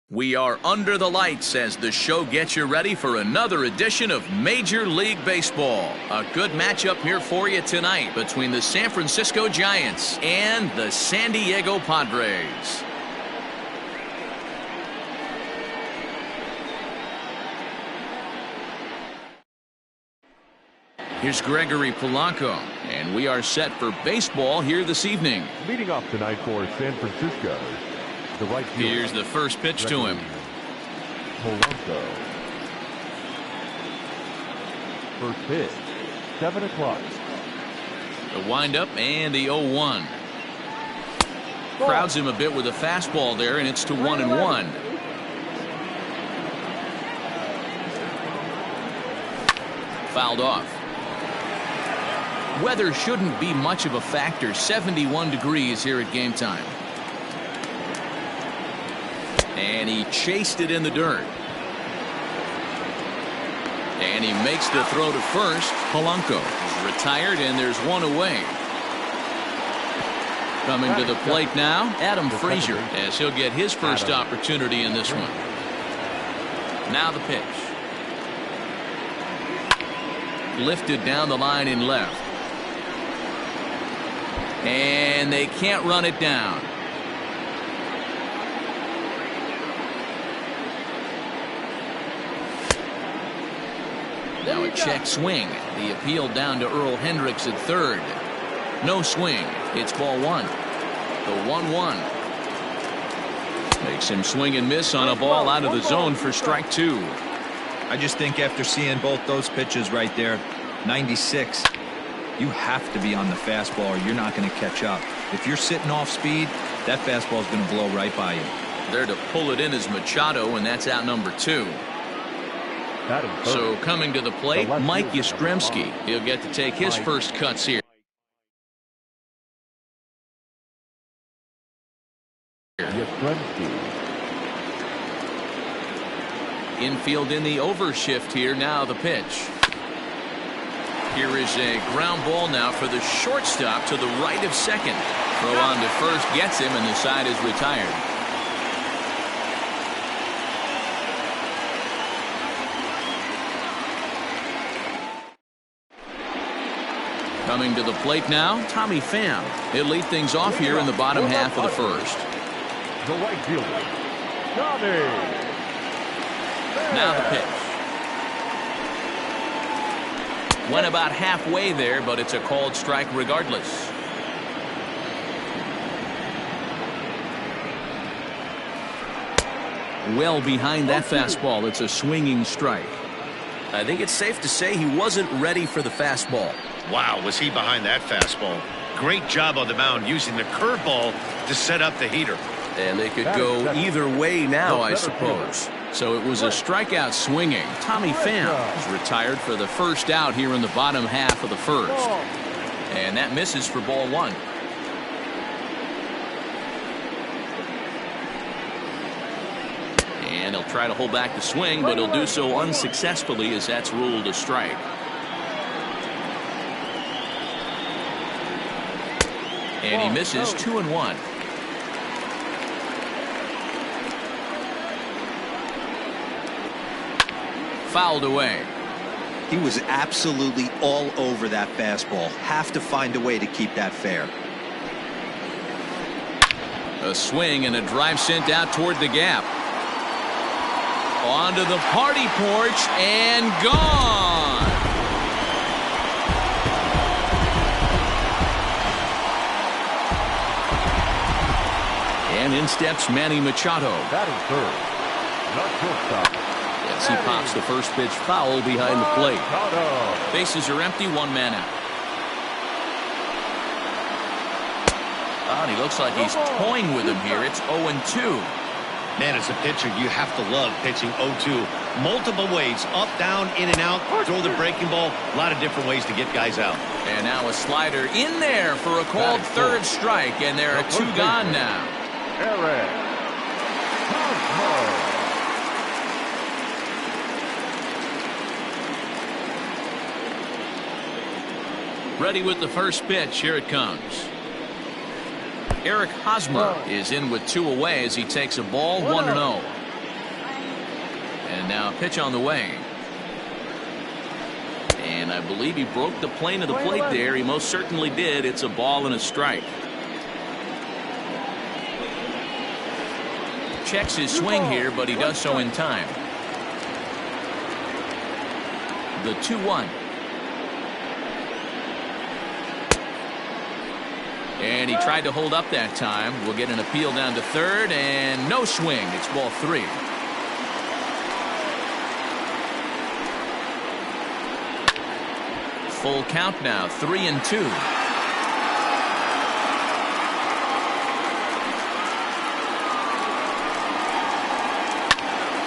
We are under the lights as the show gets you ready for another edition of Major League Baseball. A good matchup here for you tonight between the San Francisco Giants and the San Diego Padres. Here's Gregory Polanco, and we are set for baseball here this evening. Leading off tonight for San Francisco, the right fielder. Here's the first pitch to him. Polanco. First pitch, 7 o'clock. The windup and the 0-1. Crowds him a bit with a fastball there, and it's to 1-1. Fouled off. Weather shouldn't be much of a factor. 71 degrees here at game time. And he chased it in the dirt. And he makes the throw to first. Polanco is retired, and there's one away. Coming to the plate now, Adam Frazier, as he'll get his first opportunity in this one. Now the pitch. Lifted down the line in left. And they can't run it down. Now a check swing. The appeal down to Earl Hendricks at third. No swing. It's ball one. The 1-1. Makes him swing and miss on a ball out of the zone for strike two. I just think after seeing both those pitches right there, 96, you have to be on the fastball or you're not going to catch up. If you're sitting off speed, that fastball is going to blow right by you. There to pull it in is Machado, and that's out number two. So coming to the plate, Mike Yastrzemski. He'll get to take his first cuts here. Infield in the overshift here. Now the pitch. Here is a ground ball now for the shortstop to the right of second. Throw on to first gets him, and the side is retired. Coming to the plate now, Tommy Pham. He'll lead things off here in the bottom half of the first. The right fielder, Tommy. Now the pitch. Went about halfway there, but it's a called strike regardless. Well behind that fastball. It's a swinging strike. I think it's safe to say he wasn't ready for the fastball. Wow, was he behind that fastball. Great job on the mound using the curveball to set up the heater. And they could go either way now, I suppose. So it was a strikeout swinging. Tommy Pham is retired for the first out here in the bottom half of the first. And that misses for ball one. And he'll try to hold back the swing, but he'll do so unsuccessfully as that's ruled a strike. And he misses 2-1. Fouled away. He was absolutely all over that fastball. Have to find a way to keep that fair. A swing and a drive sent out toward the gap. Onto the party porch and gone. And in steps Manny Machado. That is third. Not shortstop. As he pops the first pitch foul behind the plate. Bases are empty, one man out. And he looks like he's toying with him here. It's 0-2. Man, as a pitcher, you have to love pitching 0-2. Multiple ways, up, down, in and out, throw the breaking ball. A lot of different ways to get guys out. And now a slider in there for a called third strike, and there are two gone now. Ready with the first pitch. Here it comes. Eric Hosmer is in with two away as he takes a ball 1-0. And now a pitch on the way. And I believe he broke the plane of the plate there. He most certainly did. It's a ball and a strike. Checks his swing here, but he does so in time. The 2-1. And he tried to hold up that time. We'll get an appeal down to third, and no swing. It's ball 3. Full count now, 3-2.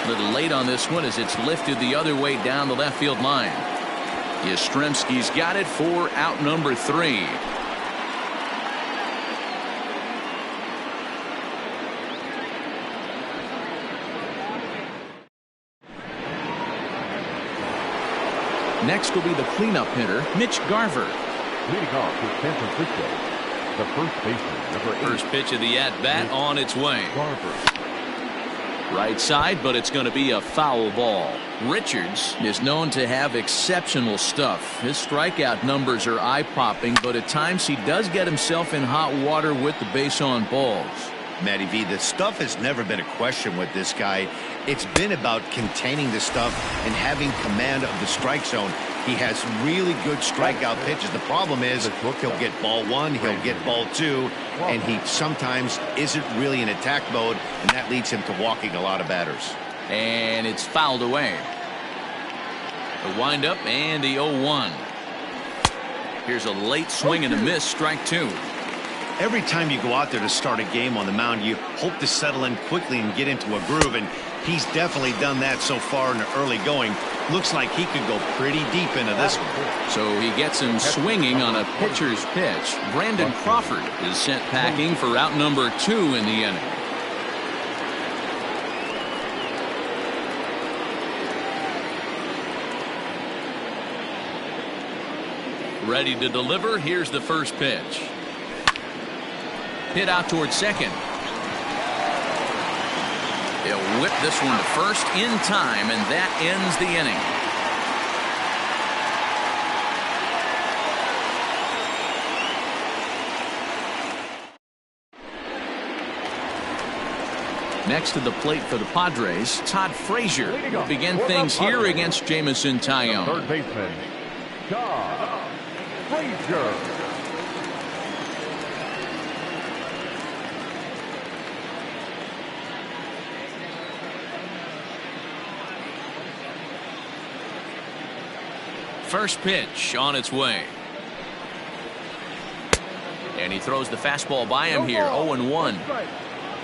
A little late on this one as it's lifted the other way down the left field line. Yastrzemski's got it for out number 3. Next will be the cleanup hitter, Mitch Garver. Leading off for San Francisco, the first baseman, number 8. First pitch of the at-bat on its way. Garver. Right side, but it's going to be a foul ball. Richards is known to have exceptional stuff. His strikeout numbers are eye-popping, but at times he does get himself in hot water with the base on balls. Matty V, the stuff has never been a question with this guy. It's been about containing the stuff and having command of the strike zone. He has really good strikeout pitches. The problem is he'll get ball 1, he'll get ball 2, and he sometimes isn't really in attack mode, and that leads him to walking a lot of batters. And it's fouled away. The windup and the 0-1. Here's a late swing and a miss, strike 2. Every time you go out there to start a game on the mound, you hope to settle in quickly and get into a groove, and he's definitely done that so far in the early going. Looks like he could go pretty deep into this one. So he gets him swinging on a pitcher's pitch. Brandon Crawford is sent packing for out number 2 in the inning. Ready to deliver. Here's the first pitch. Hit out towards second. He'll whip this one to first in time, and that ends the inning. Next to the plate for the Padres, Todd Frazier will begin things here against Jameson Taillon. Third baseman, Todd Frazier. First pitch on its way. And he throws the fastball by him here, 0-1.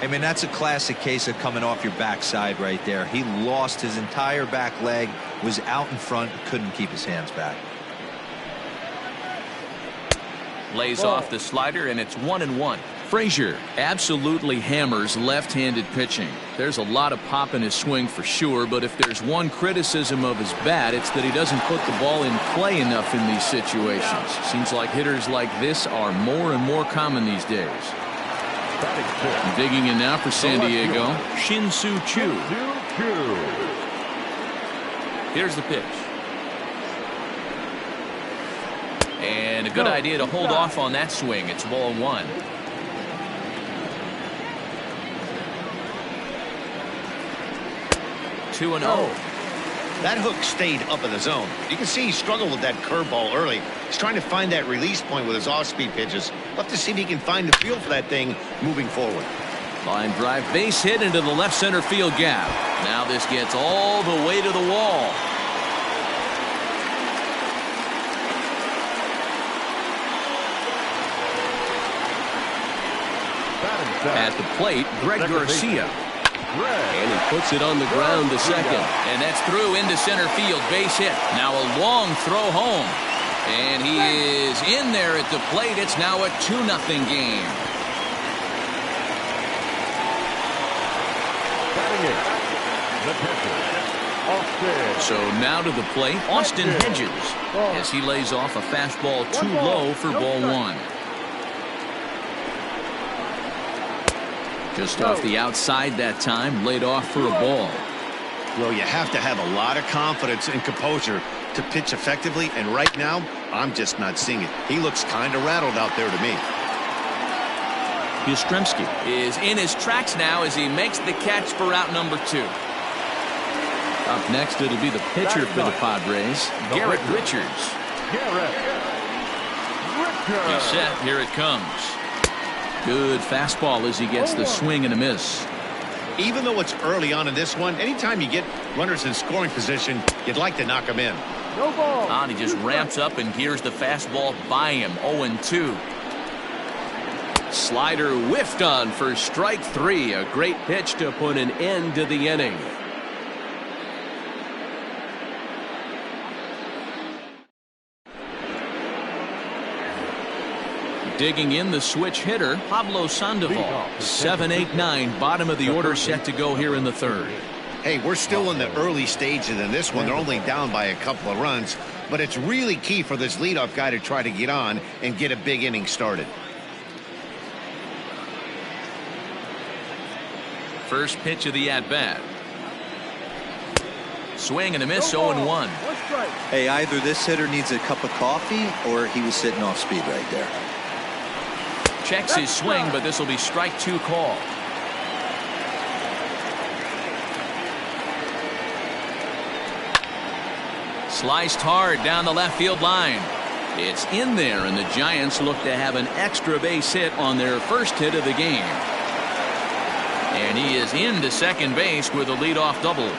I mean, that's a classic case of coming off your backside right there. He lost his entire back leg, was out in front, couldn't keep his hands back. Lays off the slider, and it's 1-1. Frazier absolutely hammers left-handed pitching. There's a lot of pop in his swing for sure, but if there's one criticism of his bat, it's that he doesn't put the ball in play enough in these situations. Seems like hitters like this are more and more common these days. Digging in now for San Diego, Shin-Soo Choo. Here's the pitch. And a good idea to hold off on that swing. It's ball 1. Two and 0. That hook stayed up in the zone. You can see he struggled with that curveball early. He's trying to find that release point with his off-speed pitches. We'll have to see if he can find the feel for that thing moving forward. Line drive base hit into the left center field gap. Now this gets all the way to the wall. At the plate, Greg Garcia. And he puts it on the ground to second. And that's through into center field. Base hit. Now a long throw home. And he is in there at the plate. It's now a 2-0 game. So now to the plate, Austin Hedges, as he lays off a fastball too low for ball 1. Just off the outside that time, laid off for a ball. Well, you have to have a lot of confidence and composure to pitch effectively, and right now, I'm just not seeing it. He looks kind of rattled out there to me. Yastrzemski is in his tracks now as he makes the catch for out number 2. Up next, it'll be the pitcher for the Padres, Garrett Richards. He's set. Here it comes. Good fastball as he gets the swing and a miss. Even though it's early on in this one, anytime you get runners in scoring position, you'd like to knock them in. No ball. And he just ramps up and gears the fastball by him. 0-2. Slider whiffed on for strike 3. A great pitch to put an end to the inning. Digging in the switch hitter, Pablo Sandoval. 7-8-9, bottom of the order, set to go here in the 3rd. Hey, we're still in the early stages in this one. They're only down by a couple of runs, but it's really key for this leadoff guy to try to get on and get a big inning started. First pitch of the at-bat. Swing and a miss, 0-1. Hey, either this hitter needs a cup of coffee or he was sitting off speed right there. Checks his swing, but this will be strike 2 call. Sliced hard down the left field line. It's in there, and the Giants look to have an extra base hit on their first hit of the game. And he is into second base with a leadoff double.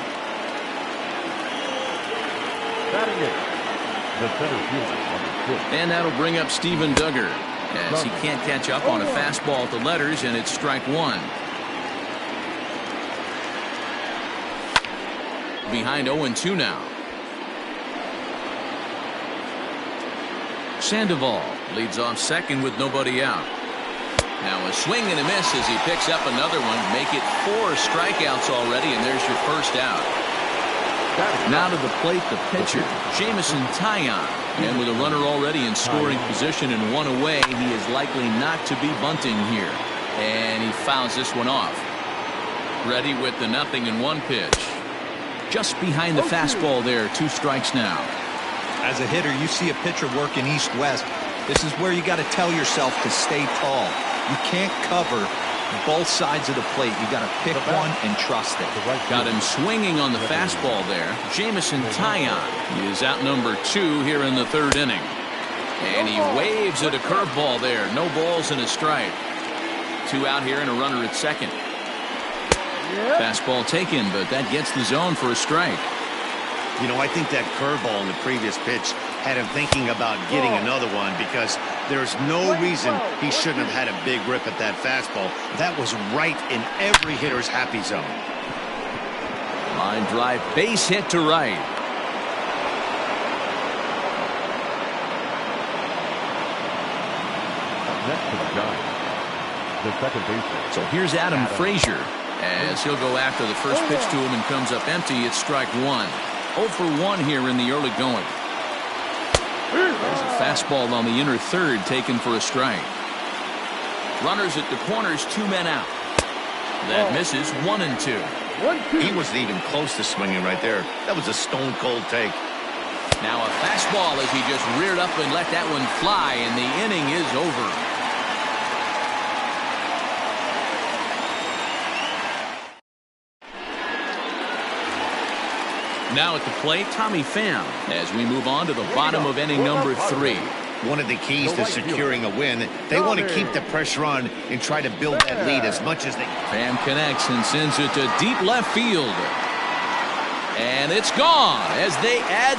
Batting it, the center fielder, number 6. And that'll bring up Steven Duggar, as he can't catch up on a fastball at the letters, and it's strike 1. Behind 0-2 now. Sandoval leads off second with nobody out. Now a swing and a miss as he picks up another one. Make it 4 strikeouts already, and there's your first out. Now to the plate, the pitcher, Jameson Taillon. And with a runner already in scoring position and 1 away, he is likely not to be bunting here. And he fouls this one off. Ready with the 0-1 pitch. Just behind the fastball there. 2 strikes now. As a hitter, you see a pitcher working east-west. This is where you got to tell yourself to stay tall. You can't cover both sides of the plate. You got to pick one and trust it. Got him swinging on the fastball there. Jameson Taillon is out number 2 here in the 3rd inning. And he waves at a curveball there. No balls and a strike. 2 out here and a runner at second. Fastball taken, but that gets the zone for a strike. You know, I think that curveball in the previous pitch had him thinking about getting another one, because there's no reason he shouldn't have had a big rip at that fastball. That was right in every hitter's happy zone. Line drive, base hit to right. Next to the Giants, the second baseman. So here's Adam Frazier, as he'll go after the first pitch to him and comes up empty. It's strike 1. 0 for 1 here in the early going. There's a fastball on the inner 3rd taken for a strike. Runners at the corners, 2 men out. That misses. 1-2. He wasn't even close to swinging right there. That was a stone cold take. Now a fastball as he just reared up and let that one fly, and the inning is over. Now at the plate, Tommy Pham, as we move on to the bottom of inning number 3. One of the keys to securing a win, they want to keep the pressure on and try to build that lead as much as they can. Pham connects and sends it to deep left field. And it's gone as they add.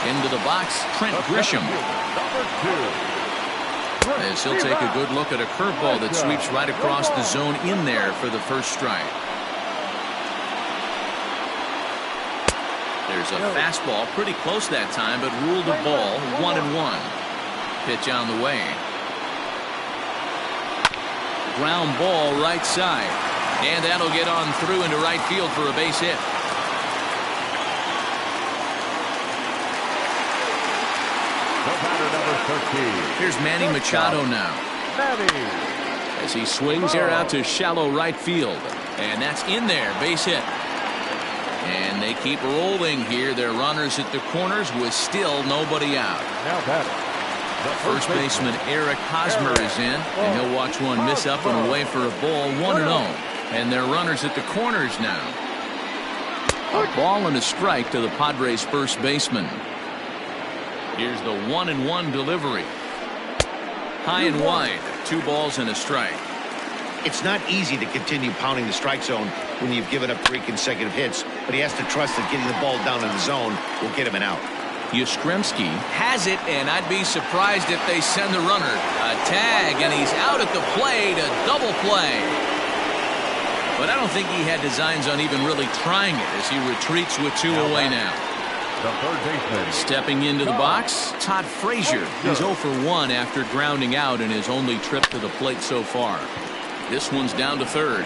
Into the box, Trent Grisham. As he'll take a good look at a curveball that sweeps right across the zone in there for the first strike. There's a fastball pretty close that time, but ruled a ball. 1-1. Pitch on the way. Ground ball right side. And that'll get on through into right field for a base hit. The batter, number Here's Manny Machado now. As he swings here out to shallow right field. And that's in there, base hit. And they keep rolling here. Their runners at the corners with still nobody out. First baseman Eric Hosmer is in, and he'll watch one miss up and away for a ball, 1-0. And their runners at the corners now. A ball and a strike to the Padres' first baseman. Here's the 1-1 delivery. High and wide, 2 balls and a strike. It's not easy to continue pounding the strike zone when you've given up 3 consecutive hits, but he has to trust that getting the ball down in the zone will get him an out. Yastrzemski has it, and I'd be surprised if they send the runner. A tag, and he's out at the plate, a double play. But I don't think he had designs on even really trying it as he retreats with 2 away now. The third baseman. Stepping into the box, Todd Frazier. He's 0 for 1 after grounding out in his only trip to the plate so far. This one's down to third.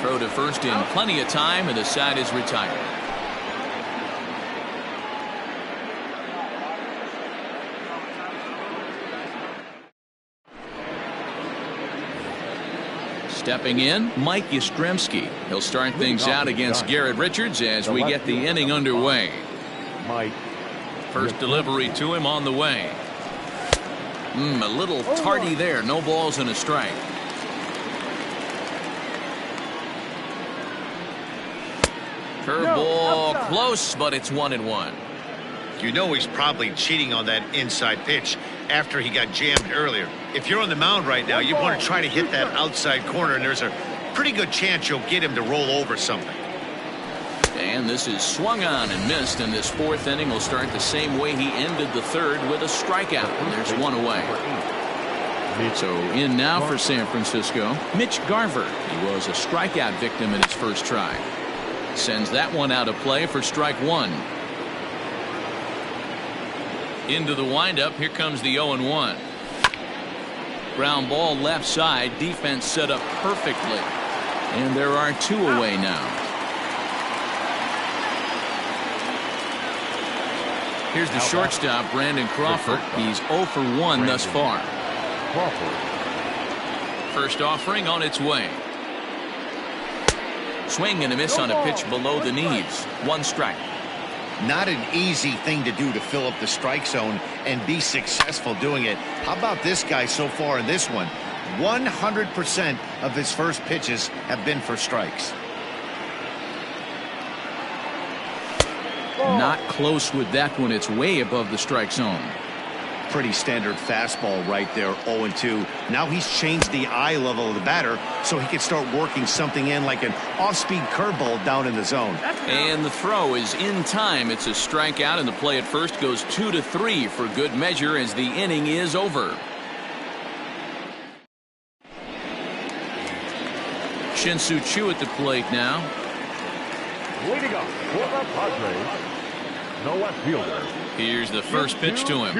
Throw to first in plenty of time, and the side is retired. Stepping in, Mike Yastrzemski. He'll start things out against Garrett Richards as we get the inning underway. First delivery to him on the way. A little tardy there. No balls and a strike. Curveball close, but it's 1-1. You know he's probably cheating on that inside pitch after he got jammed earlier. If you're on the mound right now, you want to try to hit that outside corner, and there's a pretty good chance you'll get him to roll over something. And this is swung on and missed, and this 4th inning will start the same way he ended the 3rd with a strikeout, and there's 1 away. So in now for San Francisco, Mitch Garver. He was a strikeout victim in his first try. Sends that one out of play for strike 1. Into the windup, here comes the 0-1. Ground ball left side, defense set up perfectly. And there are 2 away now. Here's the shortstop, Brandon Crawford. He's 0 for 1 thus far. First offering on its way. Swing and a miss on a pitch below the knees. 1 strike. Not an easy thing to do to fill up the strike zone and be successful doing it. How about this guy so far in this one? 100% of his first pitches have been for strikes. Not close with that one. It's way above the strike zone. Pretty standard fastball right there, 0-2. Now he's changed the eye level of the batter so he can start working something in like an off-speed curveball down in the zone. And the throw is in time. It's a strikeout, and the play at first goes 2-3 for good measure as the inning is over. Shin-Soo Choo at the plate now. Leading up for the Padres, the left fielder. Here's the first pitch to him.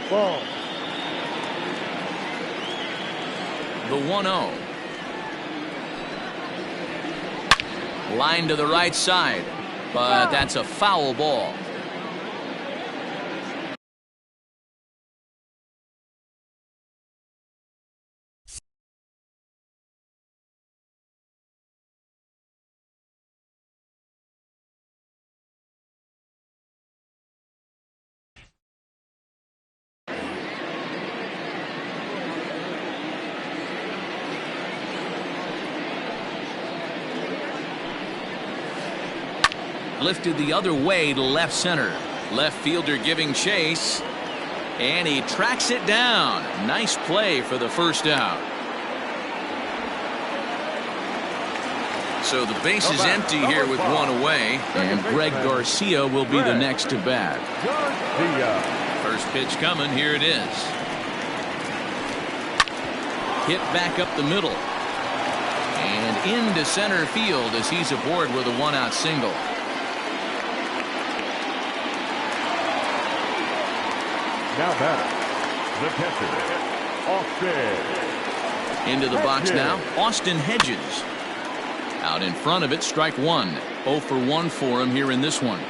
Ball. The 1-0. Line to the right side, but that's a foul ball. Lifted the other way to left center. Left fielder giving chase. And he tracks it down. Nice play for the first out. So the base is empty here with 1 away. And Greg Garcia will be the next to bat. First pitch coming. Here it is. Hit back up the middle. And into center field as he's aboard with a 1-out single. Now batter, the catcher, Austin. Into the box now, Austin Hedges. Out in front of it, strike 1. 0 for 1 for him here in this one.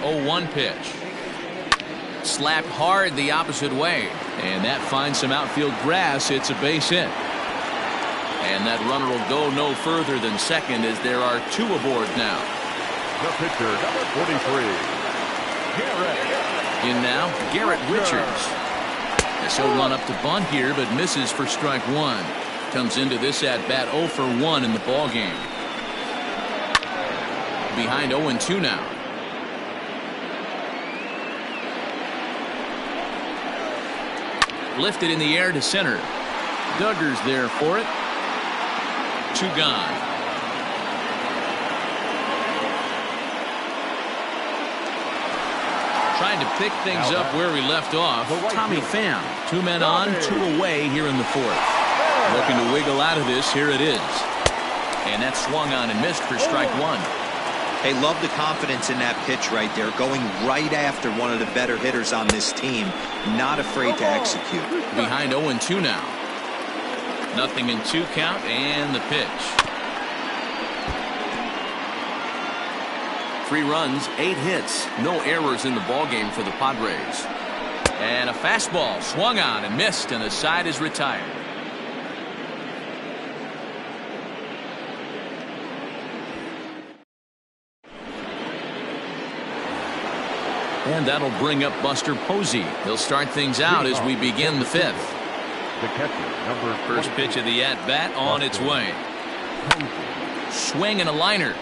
0-1 pitch. Slapped hard the opposite way. And that finds some outfield grass. It's a base hit. And that runner will go no further than second as there are 2 aboard now. The pitcher, number 43, Garrett. In now, Garrett Richards. As he'll run up to bunt here, but misses for strike 1. Comes into this at bat 0 for 1 in the ball game. Behind 0-2 now. Lifted in the air to center. Duggar's there for it. 2 gone. Trying to pick things up where we left off. Tommy Pham. 2 men on, 2 away here in the 4th. Looking to wiggle out of this. Here it is. And that swung on and missed for strike 1. Hey, love the confidence in that pitch right there. Going right after one of the better hitters on this team. Not afraid to execute. Behind 0-2 now. 0-2 count and the pitch. 3 runs, 8 hits, no errors in the ballgame for the Padres. And a fastball swung on and missed, and the side is retired. And that'll bring up Buster Posey. He'll start things out as we begin the 5th. The catcher, number First pitch of the at-bat on its way. Swing and a liner,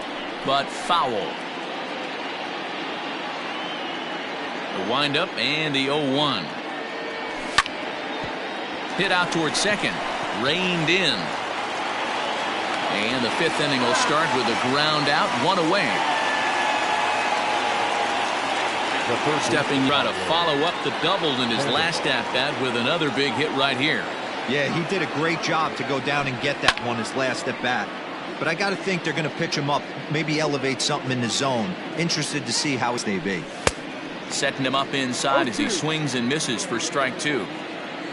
but foul. The windup and the 0-1. Hit out towards second. Reined in. And the 5th inning will start with a ground out, 1 away. Stepping trying to follow up the double in his last at-bat with another big hit right here. Yeah, he did a great job to go down and get that one his last at-bat. But I got to think they're going to pitch him up, maybe elevate something in the zone. Interested to see how they be. Setting him up inside as he swings and misses for strike 2.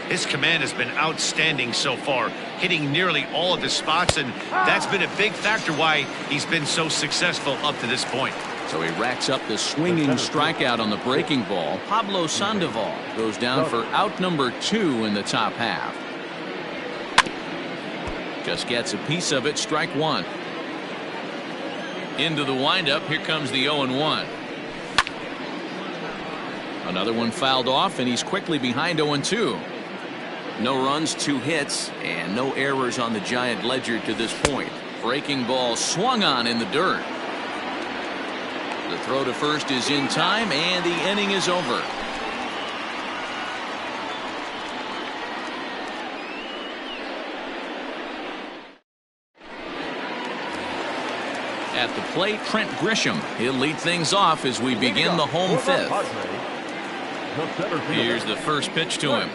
His command has been outstanding so far, hitting nearly all of his spots, and that's been a big factor why he's been so successful up to this point. So he racks up the swinging strikeout on the breaking ball. Pablo Sandoval goes down for out number 2 in the top half. Just gets a piece of it, strike 1. Into the windup, here comes the 0-1. Another one fouled off, and he's quickly behind 0-2. No runs, 2 hits, and no errors on the Giant ledger to this point. Breaking ball swung on in the dirt. The throw to first is in time, and the inning is over. At the plate, Trent Grisham. He'll lead things off as we begin the home 5th. Here's the first pitch to him.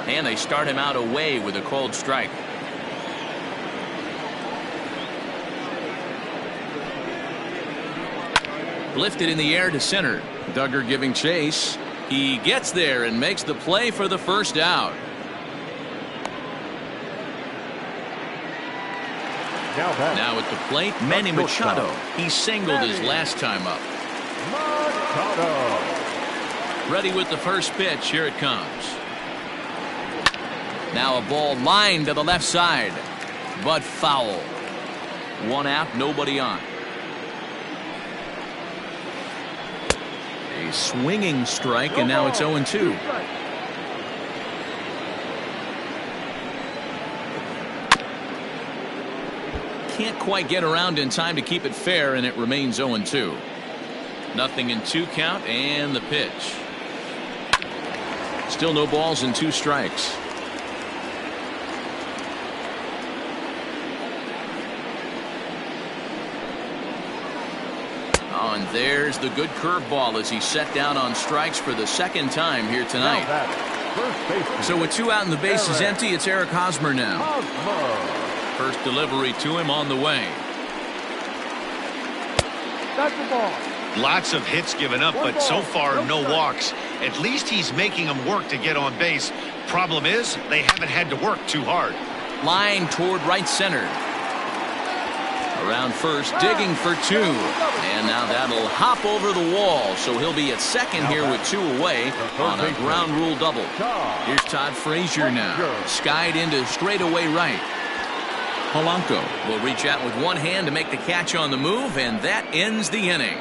And they start him out away with a cold strike. Lifted in the air to center. Duggar giving chase. He gets there and makes the play for the first out. Now at the plate, Manny Machado. He singled his last time up. Ready with the first pitch. Here it comes. Now a ball lined to the left side, but foul. 1 out, nobody on. A swinging strike, and now it's 0-2. Can't quite get around in time to keep it fair, and it remains 0-2. 0-2 count, and the pitch. Still no balls and 2 strikes. Oh, and there's the good curveball as he's set down on strikes for the 2nd time here tonight. So with 2 out and the base is empty, it's Eric Hosmer now. First delivery to him on the way. That's the ball. Lots of hits given up, but so far no walks. At least he's making them work to get on base. Problem is, they haven't had to work too hard. Line toward right center. Around first, digging for two. And now that'll hop over the wall, so he'll be at second here with two away on a ground rule double. Here's Todd Frazier now. Skied into straightaway right. Polanco will reach out with one hand to make the catch on the move, and that ends the inning.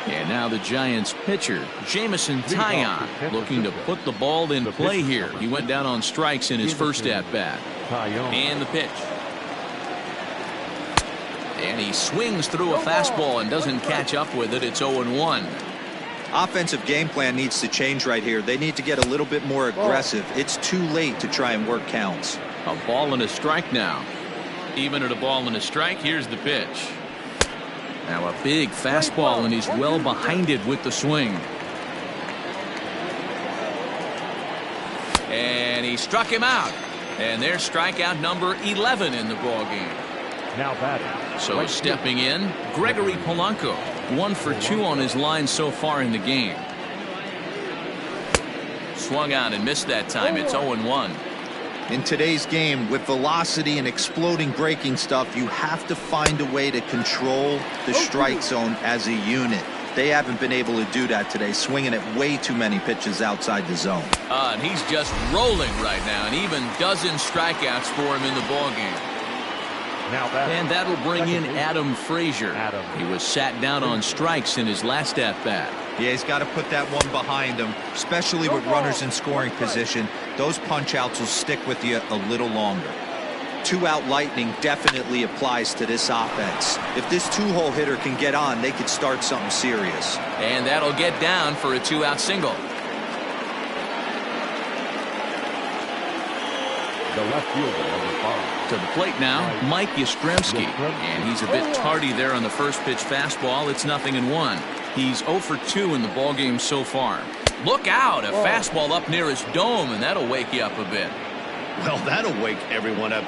And now the Giants pitcher, Jamison Taillon, looking to put the ball in play here. He went down on strikes in his first at-bat. And the pitch. And he swings through a fastball and doesn't catch up with it. It's 0-1. Offensive game plan needs to change right here. They need to get a little bit more aggressive. It's too late to try and work counts. A ball and a strike now. Even at a ball and a strike, here's the pitch. Now a big fastball, and he's well behind it with the swing. And he struck him out. And there's strikeout number 11 in the ballgame. Now batting. So stepping in, Gregory Polanco. 1 for 2 on his line so far in the game. Swung on and missed that time. It's 0-1. In today's game, with velocity and exploding breaking stuff, you have to find a way to control the strike zone as a unit. They haven't been able to do that today, swinging at way too many pitches outside the zone. And he's just rolling right now, and even dozen strikeouts for him in the ballgame. And that'll bring in Adam Frazier. He was sat down on strikes in his last at-bat. Yeah, he's got to put that one behind him, especially with runners in scoring position. Those punch-outs will stick with you a little longer. Two-out lightning definitely applies to this offense. If this two-hole hitter can get on, they could start something serious. And that'll get down for a two-out single. The left fielder, number 5. To the plate now, Mike Yastrzemski. And he's a bit tardy there on the first pitch fastball. It's 0-1. He's 0 for 2 in the ballgame so far. Look out, a fastball up near his dome, and that'll wake you up a bit. Well, that'll wake everyone up.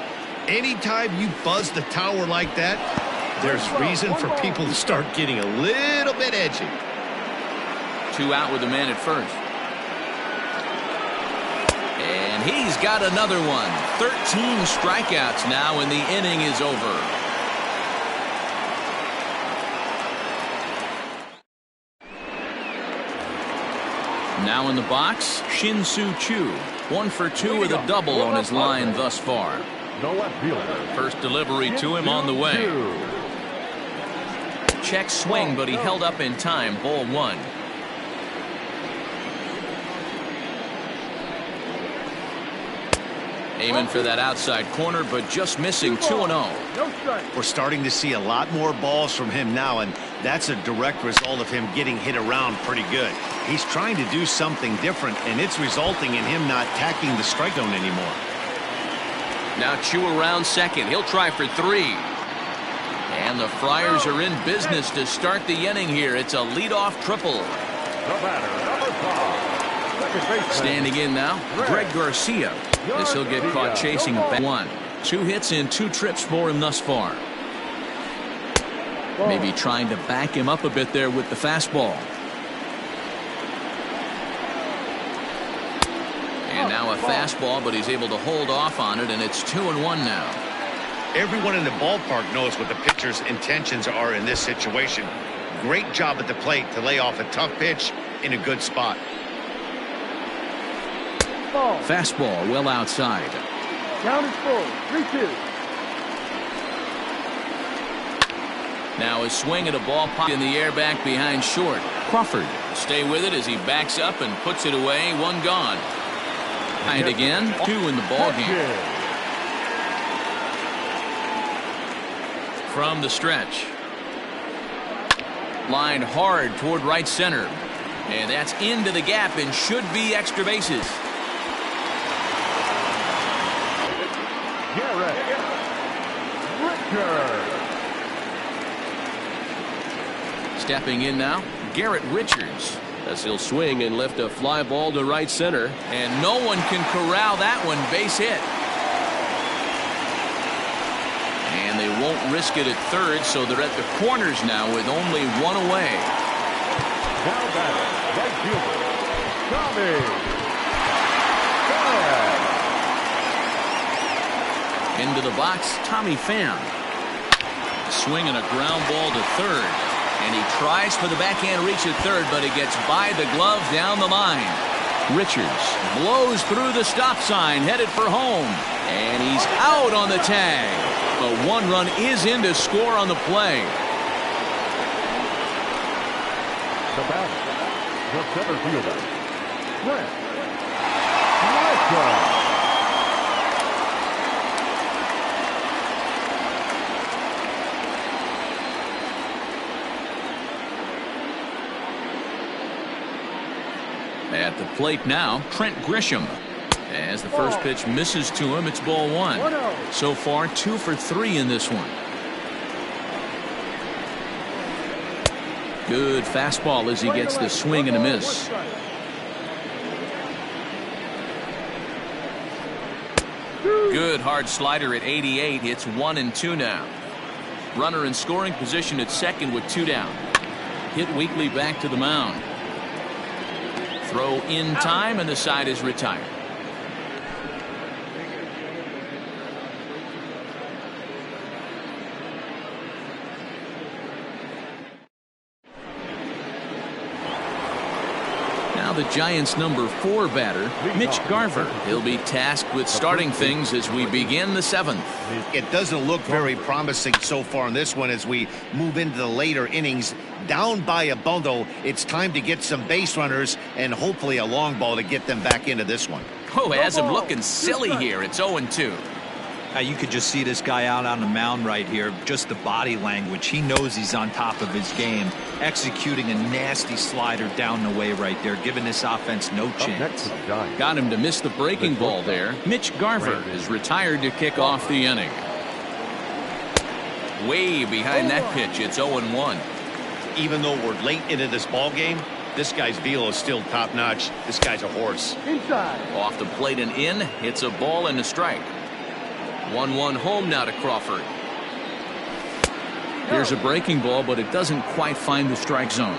Anytime you buzz the tower like that, there's reason for people to start getting a little bit edgy. 2 out with the man at first. And he's got another one. 13 strikeouts now, and the inning is over. Now in the box, Shin-Soo Choo. 1 for 2 with a double on his line thus far. The left fielder. First delivery to him on the way. Check swing, but he held up in time. Ball 1. Aiming for that outside corner, but just missing. 2-0. We're starting to see a lot more balls from him now, and that's a direct result of him getting hit around pretty good. He's trying to do something different, and it's resulting in him not tacking the strike zone anymore. Now Choo around second. He'll try for 3. And the Friars are in business to start the inning here. It's a leadoff triple. The batter, number 5. Second baseman. Standing in now, Greg Garcia, as he'll get caught chasing back 1. 2 hits in 2 trips for him thus far. Maybe trying to back him up a bit there with the fastball. And now a fastball, but he's able to hold off on it, and it's 2-1 now. Everyone in the ballpark knows what the pitcher's intentions are in this situation. Great job at the plate to lay off a tough pitch in a good spot. Fastball well outside. Count is full. 3-2. Now a swing at a ball pop in the air back behind short. Crawford stay with it as he backs up and puts it away. 1 gone. And again, 2 in the ball game. From the stretch. Lined hard toward right center. And that's into the gap and should be extra bases. Stepping in now, Garrett Richards. as he'll swing and lift a fly ball to right center. And no one can corral that one. Base hit. And they won't risk it at third, so they're at the corners now with only one away. Now batting, right fielder, Tommy. Into the box, Tommy Pham. Swing and a ground ball to third. And he tries for the backhand reach at third, but it gets by the glove down the line. Richards blows through the stop sign, headed for home. And he's out on the tag. But one run is in to score on the play. The batter, the center fielder, Trent Michael. At the plate now, Trent Grisham. As the first pitch misses to him, it's ball one. So far, 2 for 3 in this one. Good fastball as he gets the swing and a miss. Good hard slider at 88. It's 1-2 now. Runner in scoring position at second with 2 down. Hit Weekly back to the mound. Throw in time, and the side is retired. Now the Giants' number 4 batter, Mitch Garver. He'll be tasked with starting things as we begin the 7th. It doesn't look very promising so far in this one as we move into the later innings. Down by a bundle, it's time to get some base runners and hopefully a long ball to get them back into this one. Oh, has him looking silly here. It's 0-2. You could just see this guy out on the mound right here. Just the body language. He knows he's on top of his game. Executing a nasty slider down the way right there, giving this offense no chance. Got him to miss the breaking ball there. Mitch Garver is retired to kick off the inning. Way behind that pitch. It's 0-1. Even though we're late into this ball game, this guy's velo is still top notch. This guy's a horse. Off the plate and in. It's a ball and a strike. 1-1 home now to Crawford. Here's a breaking ball, but it doesn't quite find the strike zone.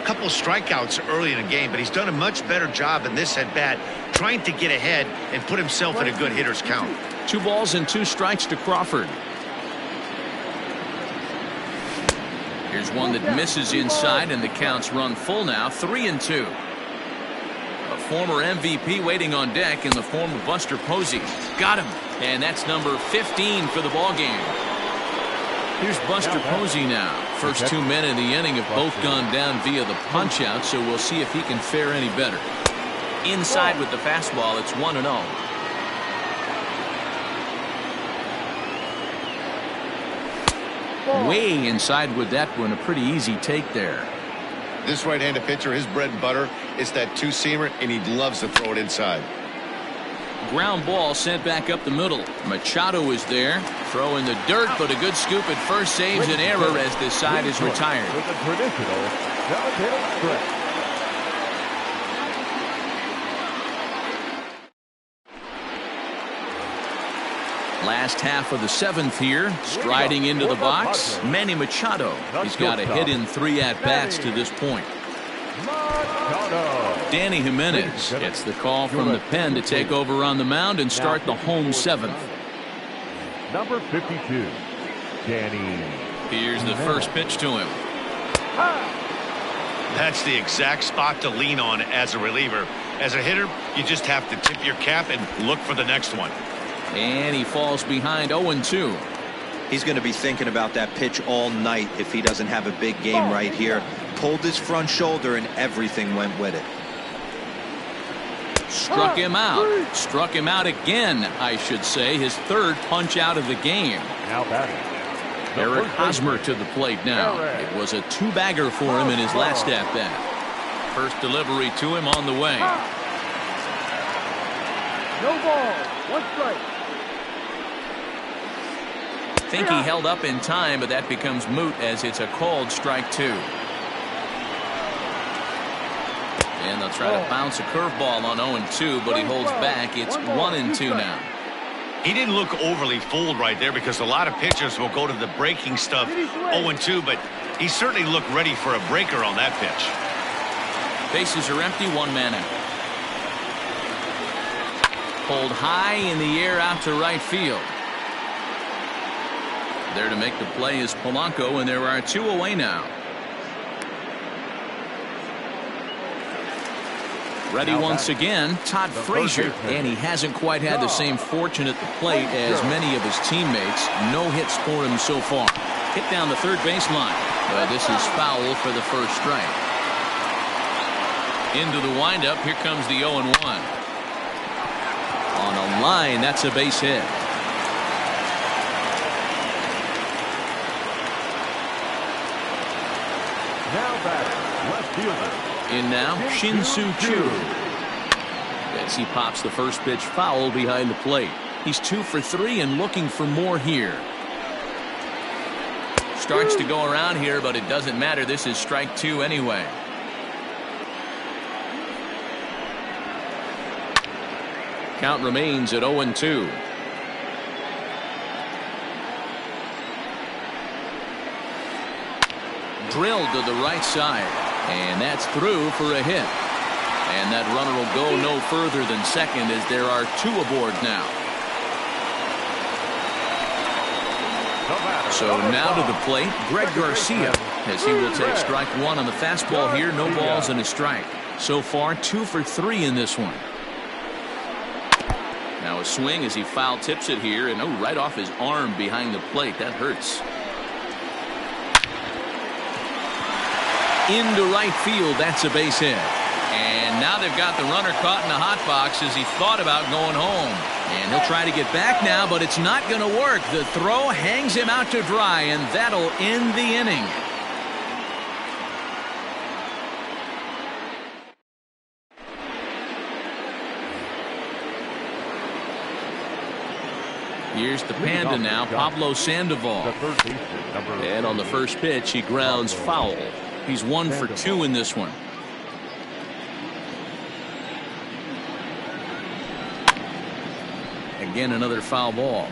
A couple strikeouts early in the game, but he's done a much better job in this at bat trying to get ahead and put himself in a good hitter's count. 2 balls and 2 strikes to Crawford. Here's one that misses inside, and the count's run full now, 3-2. A former MVP waiting on deck in the form of Buster Posey. Got him, and that's number 15 for the ball game. Here's Buster Posey now. First 2 men in the inning have both gone down via the punch-out, so we'll see if he can fare any better. Inside with the fastball, it's 1-0. Way inside with that one. A pretty easy take there. This right-handed pitcher, his bread and butter is that two-seamer, and he loves to throw it inside. Ground ball sent back up the middle. Machado is there. Throw in the dirt, but a good scoop at first saves an error as this side is retired. With a traditional seven-hitter stretch. Last half of the 7th here. Striding into the box, Manny Machado. He's got a hit in 3 at-bats to this point. Danny Jimenez gets the call from the pen to take over on the mound and start the home 7th. Number 52, Danny. Here's the first pitch to him. That's the exact spot to lean on as a reliever. As a hitter, you just have to tip your cap and look for the next one. And he falls behind 0-2. He's going to be thinking about that pitch all night if he doesn't have a big game right here. Pulled his front shoulder and everything went with it. Struck him out. Struck him out again, I should say. His 3rd punch out of the game. Now batting. Eric Hosmer to the plate now. It was a 2-bagger for him in his last at-bat. First delivery to him on the way. No ball. 1 strike. Think he held up in time, but that becomes moot as it's a called strike 2. And they'll try to bounce a curveball on 0-2, but he holds back. It's 1-2 now. He didn't look overly fooled right there because a lot of pitchers will go to the breaking stuff 0-2, but he certainly looked ready for a breaker on that pitch. Bases are empty, 1 man out. Pulled high in the air out to right field. There to make the play is Polanco, and there are 2 away now. Ready once again, Todd Frazier, and he hasn't quite had the same fortune at the plate as many of his teammates. No hits for him so far. Hit down the third baseline, but this is foul for the first strike. Into the windup, here comes the 0-1. On a line, that's a base hit. Now batting, left fielder. In now, Shin-Soo Choo. As he pops the first pitch foul behind the plate. He's 2 for 3 and looking for more here. Starts to go around here, but it doesn't matter. This is strike 2 anyway. Count remains at 0-2. Drilled to the right side. And that's through for a hit. And that runner will go no further than second as there are 2 aboard now. So now to the plate, Greg Garcia, as he will take strike 1 on the fastball here. No balls and a strike. So far 2 for 3 in this one. Now a swing as he foul tips it here, and right off his arm behind the plate. That hurts. Into right field, that's a base hit. And now they've got the runner caught in the hot box as he thought about going home. And he'll try to get back now, but it's not going to work. The throw hangs him out to dry, and that'll end the inning. Here's the Panda now, Pablo Sandoval. And on the first pitch, he grounds foul. He's 1 for 2 in this one. Again, another foul ball.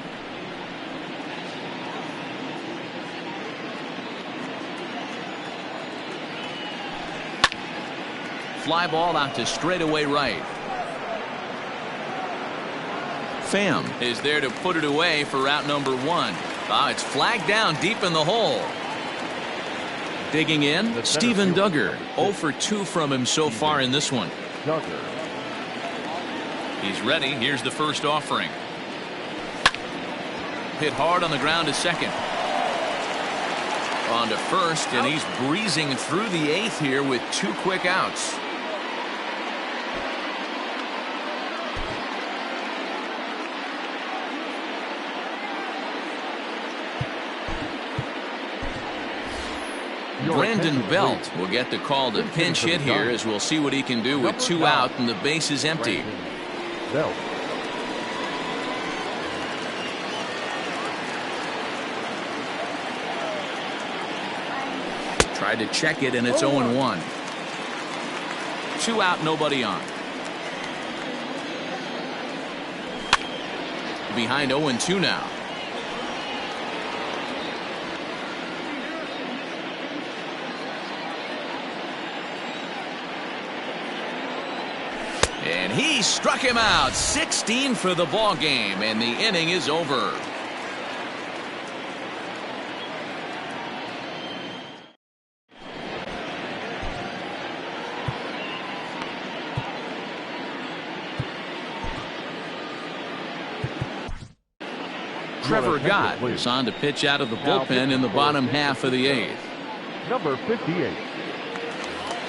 Fly ball out to straightaway right. Pham is there to put it away for route number 1. It's flagged down deep in the hole. Digging in, Steven Duggar. 0 for 2 from him so far in this one. He's ready. Here's the first offering. Hit hard on the ground to second. On to first, and he's breezing through the 8th here with 2 quick outs. Brandon Belt will get the call to pinch hit here, as we'll see what he can do with 2 out and the base is empty. Tried to check it, and it's 0-1. 2 out, nobody on. Behind 0-2 now. And he struck him out. 16 for the ball game, and the inning is over. Trevor Gott is on to pitch out of the bullpen in the bottom half of the 8th. Number 58.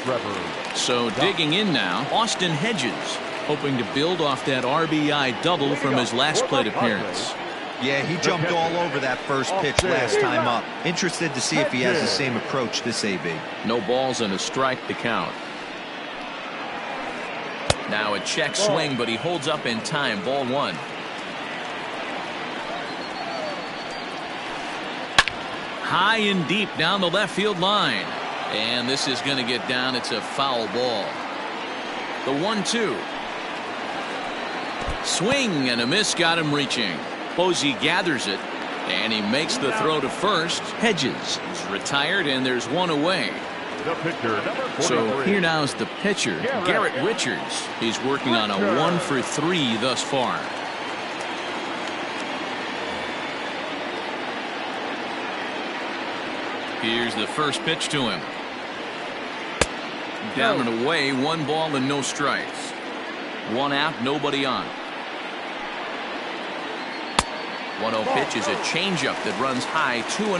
Trevor. So digging in now, Austin Hedges, hoping to build off that RBI double from his last plate appearance. Yeah, he jumped all over that first pitch last time up. Interested to see if he has the same approach this AB. No balls and a strike to count. Now a check swing, but he holds up in time. Ball 1. High and deep down the left field line. And this is going to get down. It's a foul ball. The 1-2. Swing and a miss, got him reaching. Posey gathers it, and he makes the throw to first. Hedges is retired, and there's one away. The pitcher, number 43. So here now is the pitcher, Garrett Richards. He's working on a 1-for-3 thus far. Here's the first pitch to him. Down and away, 1 ball and no strikes. 1 out, nobody on. 1-0 pitch is a changeup that runs high, 2-0.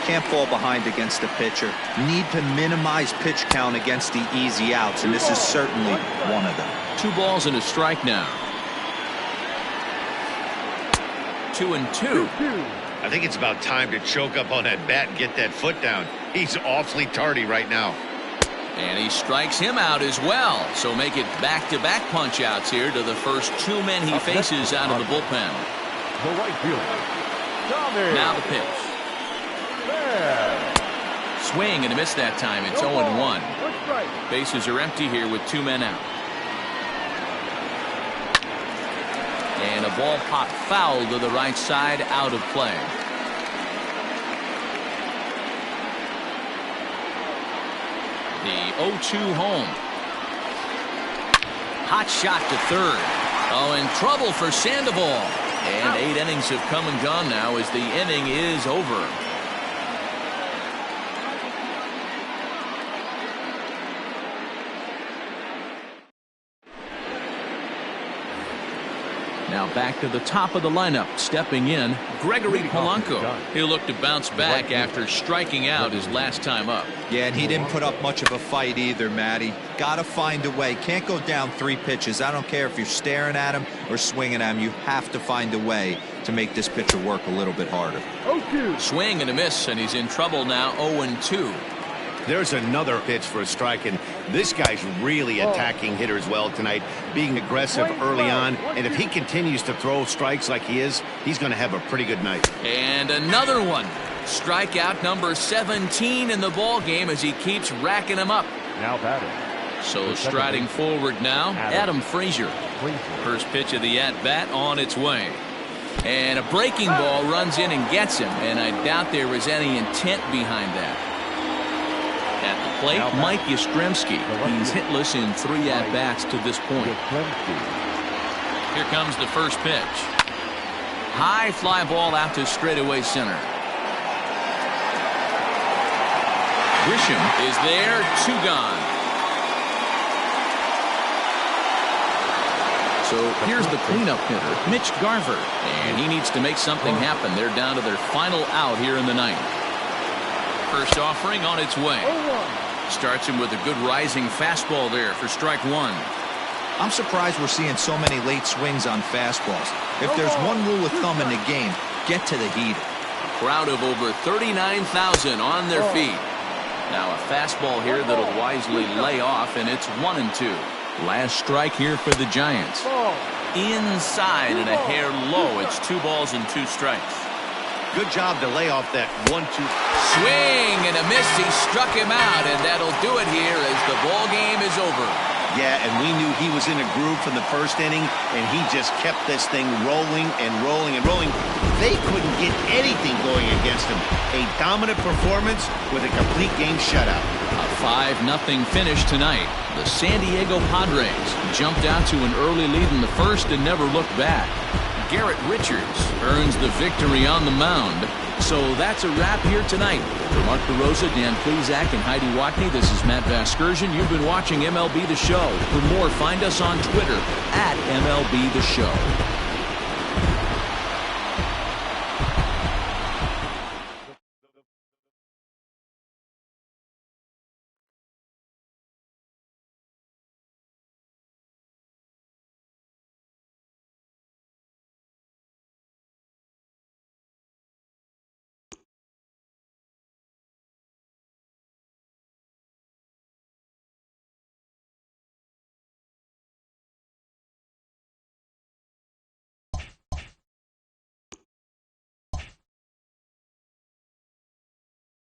Can't fall behind against the pitcher. Need to minimize pitch count against the easy outs, and this is certainly one of them. 2 balls and a strike now. 2-2. I think it's about time to choke up on that bat and get that foot down. He's awfully tardy right now. And he strikes him out as well. So make it back-to-back punch-outs here to the first 2 men he faces out of the bullpen. The right fielder. Now the pitch. Swing and a miss that time. It's 0-1. Bases are empty here with 2 men out. And a ball popped foul to the right side, out of play. The 0-2 home. Hot shot to third. Oh, in trouble for Sandoval. And 8 innings have come and gone now as the inning is over. Now back to the top of the lineup, stepping in, Gregory Polanco. He'll look to bounce back after striking out his last time up. Yeah, and he didn't put up much of a fight either, Matty. Got to find a way. Can't go down 3 pitches. I don't care if you're staring at him or swinging at him. You have to find a way to make this pitcher work a little bit harder. Swing and a miss, and he's in trouble now, 0-2. There's another pitch for a strike, and this guy's really attacking hitters well tonight, being aggressive early on, and if he continues to throw strikes like he is, he's going to have a pretty good night. And another one. Strikeout number 17 in the ball game as he keeps racking them up. Now batting. So striding forward now, Adam Frazier. First pitch of the at-bat on its way. And a breaking ball runs in and gets him, and I doubt there was any intent behind that. At the plate, Mike Yastrzemski. He's hitless in 3 at-bats to this point. Here comes the first pitch. High fly ball out to straightaway center. Grisham is there, 2 gone. So here's the cleanup hitter, Mitch Garver, and he needs to make something happen. They're down to their final out here in the 9th. First offering on its way. Starts him with a good rising fastball there for strike 1. I'm surprised we're seeing so many late swings on fastballs. If there's one rule of thumb in the game, get to the heater. A crowd of over 39,000 on their feet. Now a fastball here that'll wisely lay off, and it's 1-2. Last strike here for the Giants. Inside and a hair low. It's 2 balls and 2 strikes. Good job to lay off that 1-2. Swing and a miss. He struck him out, and that'll do it here as the ball game is over. Yeah, and we knew he was in a groove from the first inning, and he just kept this thing rolling and rolling and rolling. They couldn't get anything going against him. A dominant performance with a complete game shutout. A 5-0 finish tonight. The San Diego Padres jumped out to an early lead in the first and never looked back. Garrett Richards earns the victory on the mound. So that's a wrap here tonight. For Mark DeRosa, Dan Plezak, and Heidi Watney, this is Matt Vasgersian. You've been watching MLB The Show. For more, find us on Twitter @MLB The Show.